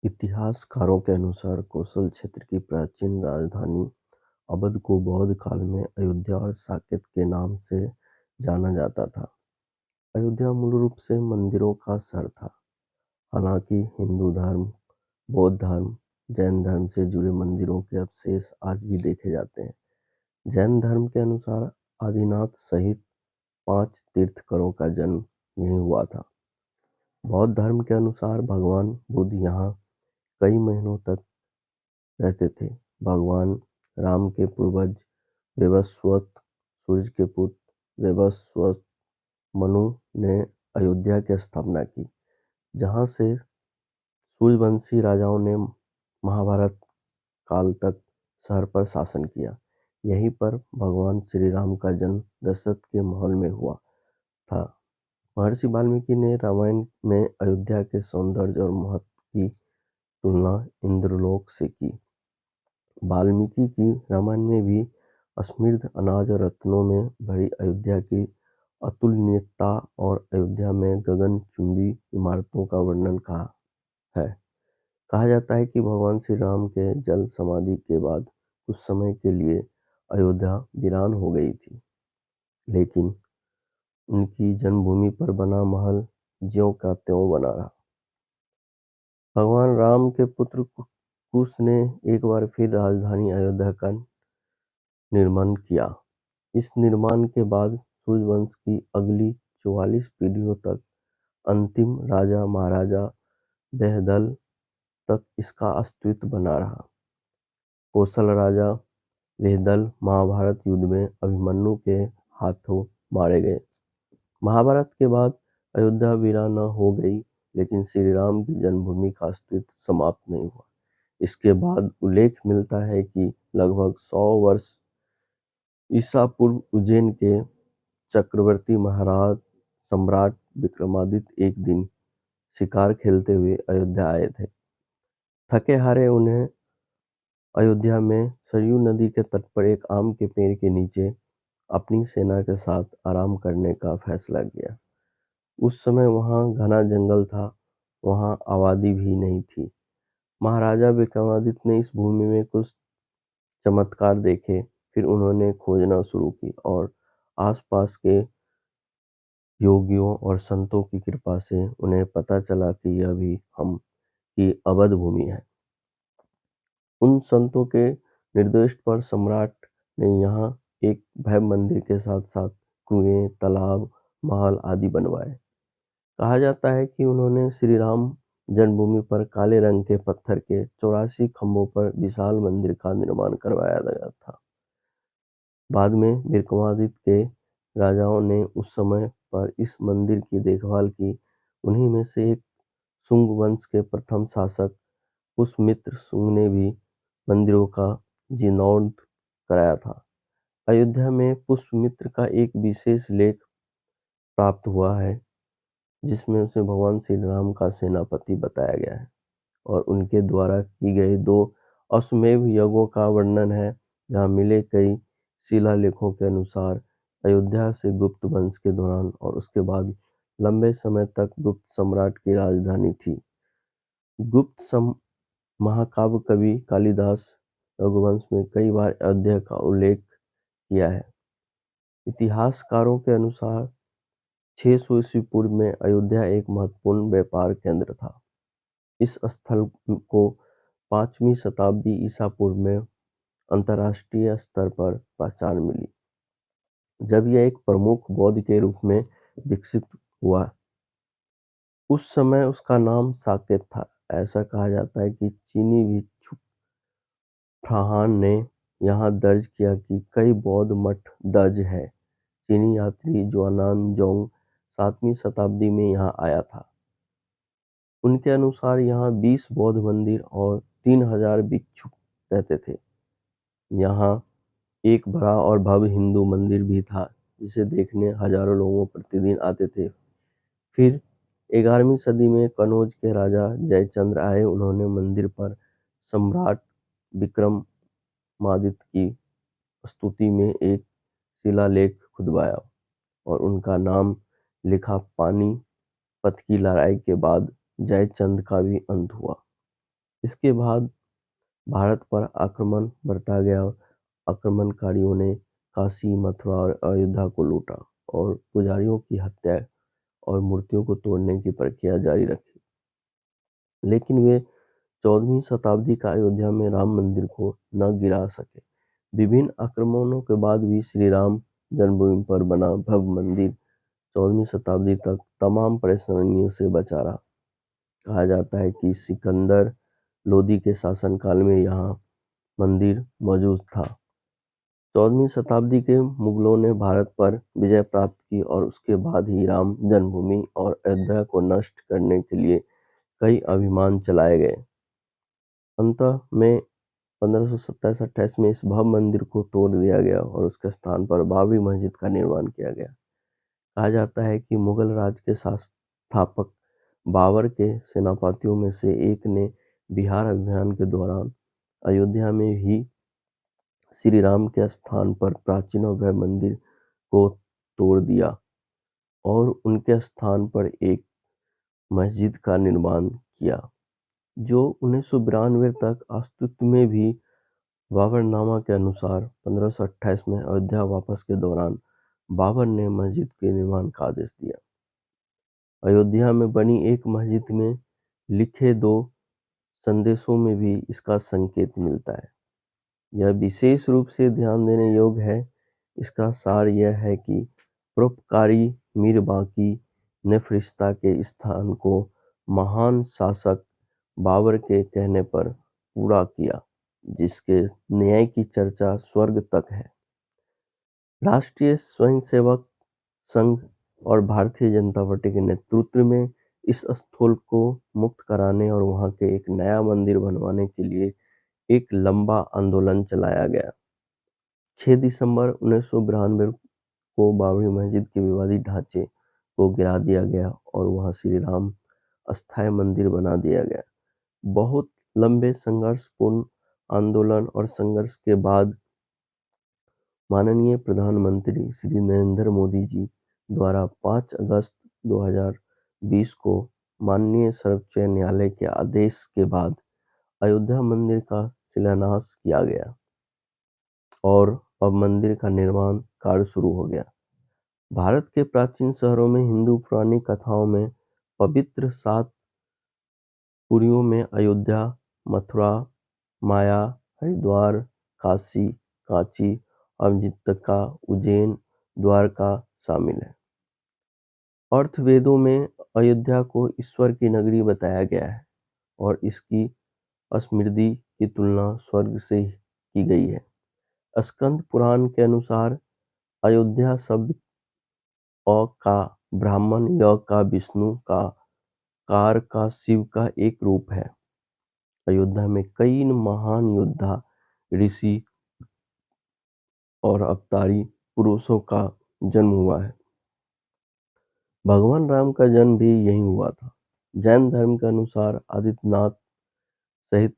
इतिहासकारों के अनुसार कोसल क्षेत्र की प्राचीन राजधानी अवध को बौद्ध काल में अयोध्या और साकेत के नाम से जाना जाता था। अयोध्या मूल रूप से मंदिरों का शहर था। हालांकि हिंदू धर्म, बौद्ध धर्म, जैन धर्म से जुड़े मंदिरों के अवशेष आज भी देखे जाते हैं। जैन धर्म के अनुसार आदिनाथ सहित 5 तीर्थंकरों का जन्म यहीं हुआ था। बौद्ध धर्म के अनुसार भगवान बुद्ध यहाँ कई महीनों तक रहते थे। भगवान राम के पूर्वज वैवस्वत, सूर्य के पुत्र वैवस्वत मनु ने अयोध्या की स्थापना की, जहाँ से सूर्यवंशी राजाओं ने महाभारत काल तक शहर पर शासन किया। यहीं पर भगवान श्री राम का जन्म दशरथ के महल में हुआ था। महर्षि वाल्मीकि ने रामायण में अयोध्या के सौंदर्य और महत्व की तुलना इंद्रलोक से की। वाल्मीकि की रामायण में भी समृद्ध अनाज और रत्नों में भरी अयोध्या की अतुलनीयता और अयोध्या में गगनचुंबी इमारतों का वर्णन है। कहा जाता है कि भगवान श्री राम के जल समाधि के बाद कुछ समय के लिए अयोध्या वीरान हो गई थी, लेकिन उनकी जन्मभूमि पर बना महल ज्यों का त्यों बना रहा। भगवान राम के पुत्र कुश ने एक बार फिर राजधानी अयोध्या का निर्माण किया। इस निर्माण के बाद सूर्यवंश की अगली 44 पीढ़ियों तक, अंतिम राजा महाराजा बेहदल तक इसका अस्तित्व बना रहा। कौशल राजा बेहदल महाभारत युद्ध में अभिमन्यु के हाथों मारे गए। महाभारत के बाद अयोध्या वीरान हो गई, लेकिन श्री राम की जन्मभूमि का अस्तित्व समाप्त नहीं हुआ। इसके बाद उल्लेख मिलता है कि लगभग 100 वर्ष ईसा पूर्व उज्जैन के चक्रवर्ती महाराज सम्राट विक्रमादित्य एक दिन शिकार खेलते हुए अयोध्या आए थे। थके हारे उन्हें अयोध्या में सरयू नदी के तट पर एक आम के पेड़ के नीचे अपनी सेना के साथ आराम करने का फैसला किया। उस समय वहां घना जंगल था, वहां आबादी भी नहीं थी। महाराजा विक्रमादित्य ने इस भूमि में कुछ चमत्कार देखे। फिर उन्होंने खोजना शुरू की और आसपास के योगियों और संतों की कृपा से उन्हें पता चला कि यह भी हम की अवध भूमि है। उन संतों के निर्देश पर सम्राट ने यहाँ एक भव्य मंदिर के साथ साथ कुएं, तालाब, महल आदि बनवाए। कहा जाता है कि उन्होंने श्री राम जन्मभूमि पर काले रंग के पत्थर के 84 खंभों पर विशाल मंदिर का निर्माण करवाया गया था। बाद में विक्रमादित्य के राजाओं ने उस समय पर इस मंदिर की देखभाल की। उन्हीं में से एक शुंग वंश के प्रथम शासक पुष्यमित्र शुंग ने भी मंदिरों का जीर्णोद्धार कराया था। अयोध्या में पुष्यमित्र का एक विशेष लेख प्राप्त हुआ है, जिसमें उसे भगवान श्री राम का सेनापति बताया गया है और उनके द्वारा की गई 2 अश्वमेध यज्ञों का वर्णन है। जहाँ मिले कई शिलालेखों के अनुसार अयोध्या से गुप्त वंश के दौरान और उसके बाद लंबे समय तक गुप्त सम्राट की राजधानी थी। गुप्त महाकाव्य कवि कालिदास रघुवंश में कई बार अयोध्या का उल्लेख किया है। इतिहासकारों के अनुसार 600 ईस्वी पूर्व में अयोध्या एक महत्वपूर्ण व्यापार केंद्र था। इस स्थल को 5वीं शताब्दी ईसा पूर्व में अंतर्राष्ट्रीय स्तर पर पहचान मिली, जब यह एक प्रमुख बौद्ध के रूप में विकसित हुआ। उस समय उसका नाम साकेत था। ऐसा कहा जाता है कि चीनी भिक्षु फ्राहान ने यहाँ दर्ज किया कि कई बौद्ध मठ दर्ज है। चीनी यात्री जुआनानजोंग 7वीं शताब्दी में यहाँ आया था। उनके अनुसार यहाँ 20 बौद्ध मंदिर और 3000 भिक्षु रहते थे। यहाँ एक बड़ा और भव्य हिंदू मंदिर भी था, जिसे देखने हजारों लोग प्रतिदिन आते थे। फिर 11वीं सदी में कनौज के राजा जयचंद्र आए। उन्होंने मंदिर पर सम्राट विक्रमादित्य की स्तुति में एक शिलालेख खुदवाया और उनका नाम लिखा। पानीपत की लड़ाई के बाद जयचंद का भी अंत हुआ। इसके बाद भारत पर आक्रमण बढ़ता गया। आक्रमणकारियों ने काशी, मथुरा और अयोध्या को लूटा और पुजारियों की हत्या और मूर्तियों को तोड़ने की प्रक्रिया जारी रखी। लेकिन वे 14वीं शताब्दी का अयोध्या में राम मंदिर को न गिरा सके। विभिन्न आक्रमणों के बाद भी श्री राम जन्मभूमि पर बना भव्य मंदिर 14वीं शताब्दी तक तमाम परेशानियों से बचा रहा। कहा जाता है कि सिकंदर लोदी के शासनकाल में यहाँ मंदिर मौजूद था। 14वीं शताब्दी के मुगलों ने भारत पर विजय प्राप्त की और उसके बाद ही राम जन्मभूमि और अयोध्या को नष्ट करने के लिए कई अभियान चलाए गए। अंततः में 1527-28 में इस भव्य मंदिर को तोड़ दिया गया और उसके स्थान पर बाबरी मस्जिद का निर्माण किया गया। कहा जाता है कि मुगल राज के संस्थापक बाबर के सेनापतियों में से एक ने बिहार अभियान के दौरान अयोध्या में ही श्री राम के स्थान पर प्राचीन और भव्य मंदिर को तोड़ दिया और उनके स्थान पर एक मस्जिद का निर्माण किया, जो 1992 तक अस्तित्व में भी। बाबरनामा के अनुसार 1528 में अयोध्या वापस के दौरान बाबर ने मस्जिद के निर्माण का आदेश दिया। अयोध्या में बनी एक मस्जिद में लिखे 2 संदेशों में भी इसका संकेत मिलता है। यह विशेष रूप से ध्यान देने योग्य है। इसका सार यह है कि परोपकारी मीर बाकी ने फरिश्ता के स्थान को महान शासक बाबर के कहने पर पूरा किया, जिसके न्याय की चर्चा स्वर्ग तक है। राष्ट्रीय स्वयंसेवक संघ और भारतीय जनता पार्टी के नेतृत्व में इस स्थल को मुक्त कराने और वहां के एक नया मंदिर बनवाने के लिए एक लंबा आंदोलन चलाया गया। 6 दिसंबर 1992 को बाबरी मस्जिद के विवादित ढांचे को गिरा दिया गया और वहां श्री राम अस्थायी मंदिर बना दिया गया। बहुत लंबे संघर्षपूर्ण आंदोलन और संघर्ष के बाद माननीय प्रधानमंत्री श्री नरेंद्र मोदी जी द्वारा 5 अगस्त 2020 को माननीय सर्वोच्च न्यायालय के आदेश के बाद अयोध्या मंदिर का शिलान्यास किया गया और अब मंदिर का निर्माण कार्य शुरू हो गया। भारत के प्राचीन शहरों में हिंदू पौराणिक कथाओं में पवित्र 7 पुरियों में अयोध्या, मथुरा, माया, हरिद्वार, काशी, कांची, अमृतसर, उज्जैन, द्वारका शामिल है। अर्थवेदों में अयोध्या को ईश्वर की नगरी बताया गया है और इसकी समृद्धि की तुलना स्वर्ग से की गई है। स्कंद पुराण के अनुसार अयोध्या शब्द अ का ब्राह्मण, य का विष्णु, का कार का शिव का एक रूप है। अयोध्या में कई महान योद्धा, ऋषि और अवतारी पुरुषों का जन्म हुआ है। भगवान राम का जन्म भी यहीं हुआ था। जैन धर्म के अनुसार आदित्यनाथ सहित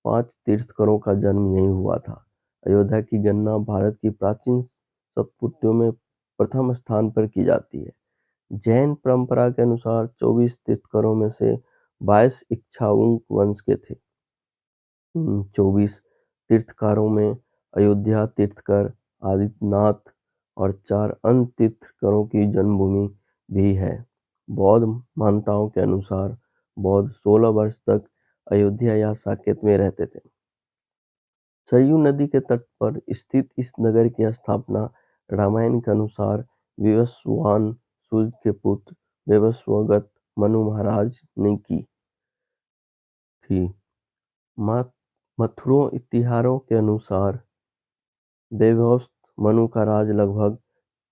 5 तीर्थंकरों का जन्म यहीं हुआ था। अयोध्या की गणना भारत की प्राचीन शक्तिपीठों में प्रथम स्थान पर की जाती है। जैन परंपरा के अनुसार 24 तीर्थंकरों में से 22 इक्ष्वाकु वंश के थे। 24 तीर्थंकरों में अयोध्या तीर्थंकर, आदित्यनाथ और 4 अन्य तीर्थंकरों की जन्मभूमि भी है। बौद्ध मान्यताओं के अनुसार बौद्ध 16 वर्ष तक अयोध्या या साकेत में रहते थे। सरयू नदी के तट पर स्थित इस नगर की स्थापना रामायण के अनुसार विवस्वान सूर्य के पुत्र वैवस्वत मनु महाराज ने की थी। मथुरा इतिहासों के अनुसार वैवस्वत मनु का राज लगभग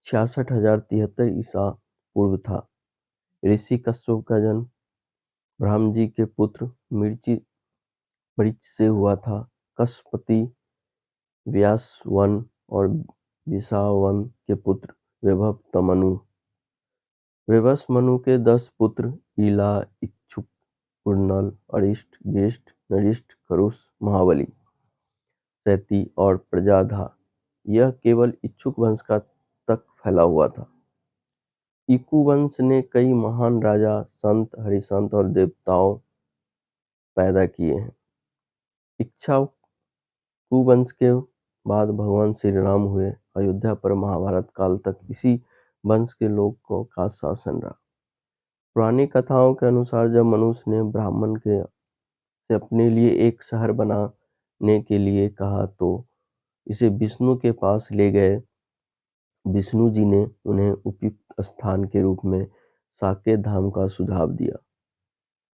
66,073 ईसा पूर्व था। ऋषि कश्यप का जन्म ब्रह्मा जी के पुत्र मरीचि से हुआ था। कश्यपति व्यासवन और विश्वावन के पुत्र वैवस्वत मनु। वैवस्वत मनु के 10 पुत्र ईला, इक्ष्वाकु, कुरनल, अरिष्ट, गिरिष्ट, नरिष्ट, खरुष, महाबली, सैती और प्रजाधा। यह केवल इक्ष्वाकु वंश का तक फैला हुआ था। इक्ष्वाकु वंश ने कई महान राजा, संत, हरिसंत और देवताओं पैदा किए हैं। इक्ष्वाकु वंश के बाद भगवान श्री राम हुए। अयोध्या पर महाभारत काल तक इसी वंश के लोगों का शासन रहा। पुरानी कथाओं के अनुसार जब मनुष्य ने ब्राह्मण से अपने लिए एक शहर बनाने के लिए कहा तो इसे विष्णु के पास ले गए। विष्णु जी ने उन्हें उपयुक्त स्थान के रूप में साकेत धाम का सुझाव दिया।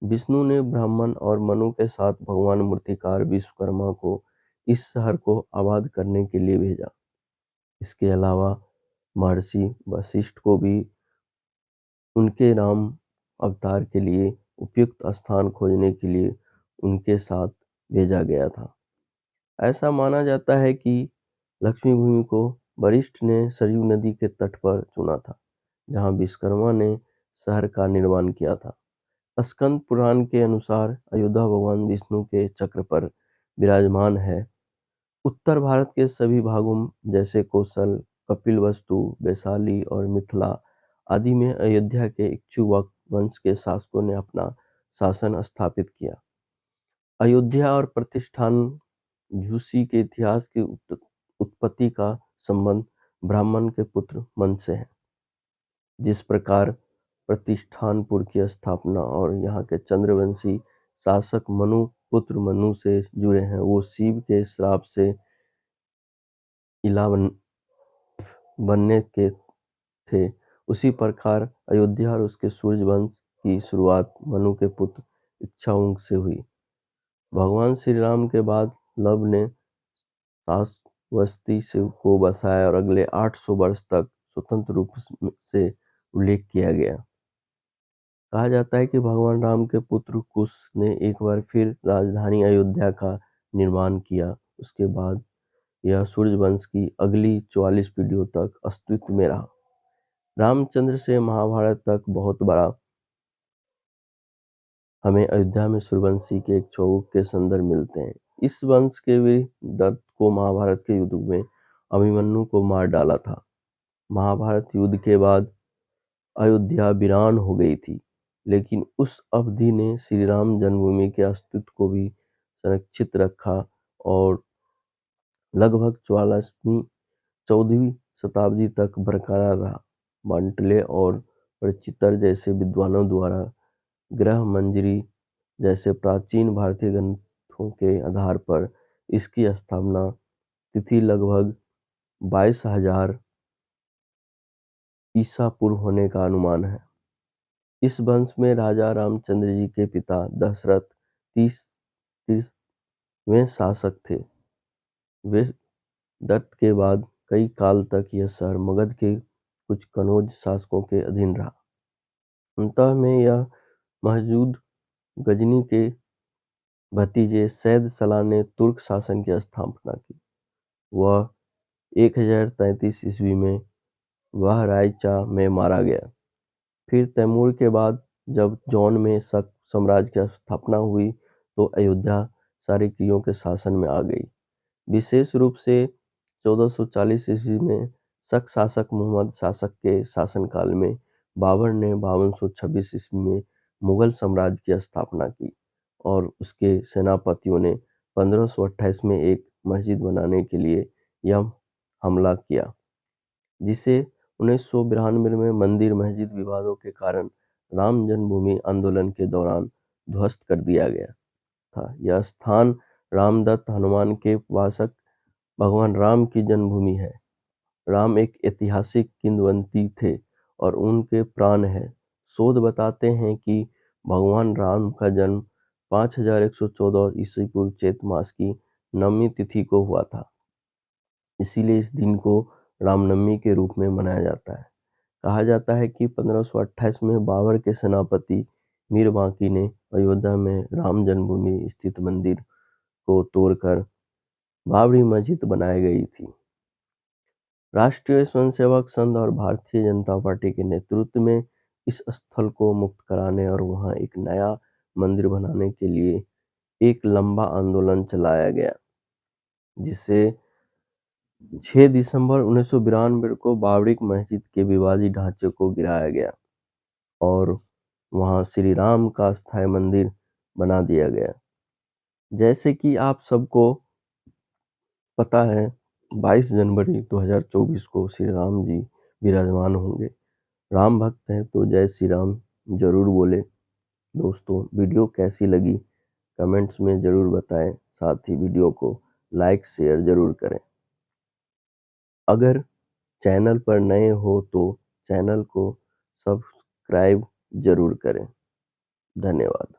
विष्णु ने ब्राह्मण और मनु के साथ भगवान मूर्तिकार विश्वकर्मा को इस शहर को आबाद करने के लिए भेजा। इसके अलावा महर्षि वशिष्ठ को भी उनके राम अवतार के लिए उपयुक्त स्थान खोजने के लिए उनके साथ भेजा गया था। ऐसा माना जाता है कि लक्ष्मी भूमि को वशिष्ठ ने सरयू नदी के तट पर चुना था, जहां विश्वकर्मा ने शहर का निर्माण किया था। स्कंद पुराण के अनुसार अयोध्या भगवान विष्णु के चक्र पर विराजमान है। उत्तर भारत के सभी भागों जैसे कौशल, कपिलवस्तु, वैशाली और मिथिला आदि में अयोध्या के इक्ष्वाकु वंश के शासकों ने अपना शासन स्थापित किया। अयोध्या और प्रतिष्ठान झूसी के इतिहास की उत्पत्ति का संबंध ब्राह्मण के पुत्र मन से है। जिस प्रकार प्रतिष्ठानपुर की स्थापना और यहाँ के चंद्रवंशी शासक मनु पुत्र मनु से जुड़े हैं, वो शिव के श्राप से इला बनने के थे। उसी प्रकार अयोध्या और उसके सूर्य वंश की शुरुआत मनु के पुत्र इक्ष्वाकु से हुई। भगवान श्री राम के बाद लव ने श्रावस्ती को बसाया और अगले 800 वर्ष तक स्वतंत्र रूप से उल्लेख किया गया। कहा जाता है कि भगवान राम के पुत्र कुश ने एक बार फिर राजधानी अयोध्या का निर्माण किया। उसके बाद यह सूर्य वंश की अगली 44 पीढ़ियों तक अस्तित्व में रहा। रामचंद्र से महाभारत तक बहुत बड़ा हमें अयोध्या में सूर्यवंशी के इक्ष्वाकु के संदर्भ मिलते हैं। इस वंश के वीर दत्त को महाभारत के युद्ध में अभिमन्यु को मार डाला था। महाभारत युद्ध के बाद अयोध्या वीरान हो गई थी, लेकिन उस अवधि ने श्री राम जन्मभूमि के अस्तित्व को भी संरक्षित रखा और लगभग 14वीं शताब्दी तक बरकरार रहा। मांडले और प्रचितर जैसे विद्वानों द्वारा ग्रह मंजरी जैसे प्राचीन भारतीय ग्रंथों के आधार पर इसकी स्थापना तिथि लगभग 22,000 ईसा पूर्व होने का अनुमान है। इस वंश में राजा रामचंद्र जी के पिता दशरथ 30वें शासक थे। वे दत्त के बाद कई काल तक यह शहर मगध के कुछ कनौज शासकों के अधीन रहा। अंत में यह महजूद गजनी के भतीजे सैद सलाह ने तुर्क शासन की स्थापना की। वह 1033 ईस्वी में वह रायचा में मारा गया। फिर तैमूर के बाद जब जौन में शक साम्राज्य की स्थापना हुई तो अयोध्या चाणक्यों के शासन में आ गई। विशेष रूप से 1440 ईस्वी में शक शासक मुहम्मद शासक के शासनकाल में बाबर ने 5226 ईस्वी में मुगल साम्राज्य की स्थापना की और उसके सेनापतियों ने 1528 में एक मस्जिद बनाने के लिए यह हमला किया, जिसे 1992 में मंदिर मस्जिद विवादों के कारण राम जन्मभूमि आंदोलन के दौरान ध्वस्त कर दिया गया था। यह स्थान रामदत्त हनुमान के उपासक भगवान राम की जन्मभूमि है। राम एक ऐतिहासिक किंवदंती थे और उनके प्राण है। शोध बताते हैं कि भगवान राम का जन्म 5114 ईस्वी पूर्व चैत मास की नवमी तिथि को हुआ था। इसीलिए इस दिन को रामनवमी के रूप में मनाया जाता है। कहा जाता है कि 1528 में बाबर के सेनापति मीर बांकी ने अयोध्या में राम जन्मभूमि स्थित मंदिर को तोड़कर बाबरी मस्जिद बनाई गई थी। राष्ट्रीय स्वयंसेवक संघ और भारतीय जनता पार्टी के नेतृत्व में इस स्थल को मुक्त कराने और वहां एक नया मंदिर बनाने के लिए एक लंबा आंदोलन चलाया गया, जिसे 6 दिसंबर 1992 को बाबरी मस्जिद के विवादित ढांचे को गिराया गया और वहां श्री राम का स्थायी मंदिर बना दिया गया। जैसे कि आप सबको पता है 22 जनवरी 2024 को श्री राम जी विराजमान होंगे। राम भक्त हैं तो जय श्री राम ज़रूर बोलें। दोस्तों, वीडियो कैसी लगी कमेंट्स में ज़रूर बताएं। साथ ही वीडियो को लाइक शेयर ज़रूर करें। अगर चैनल पर नए हो तो चैनल को सब्सक्राइब ज़रूर करें। धन्यवाद।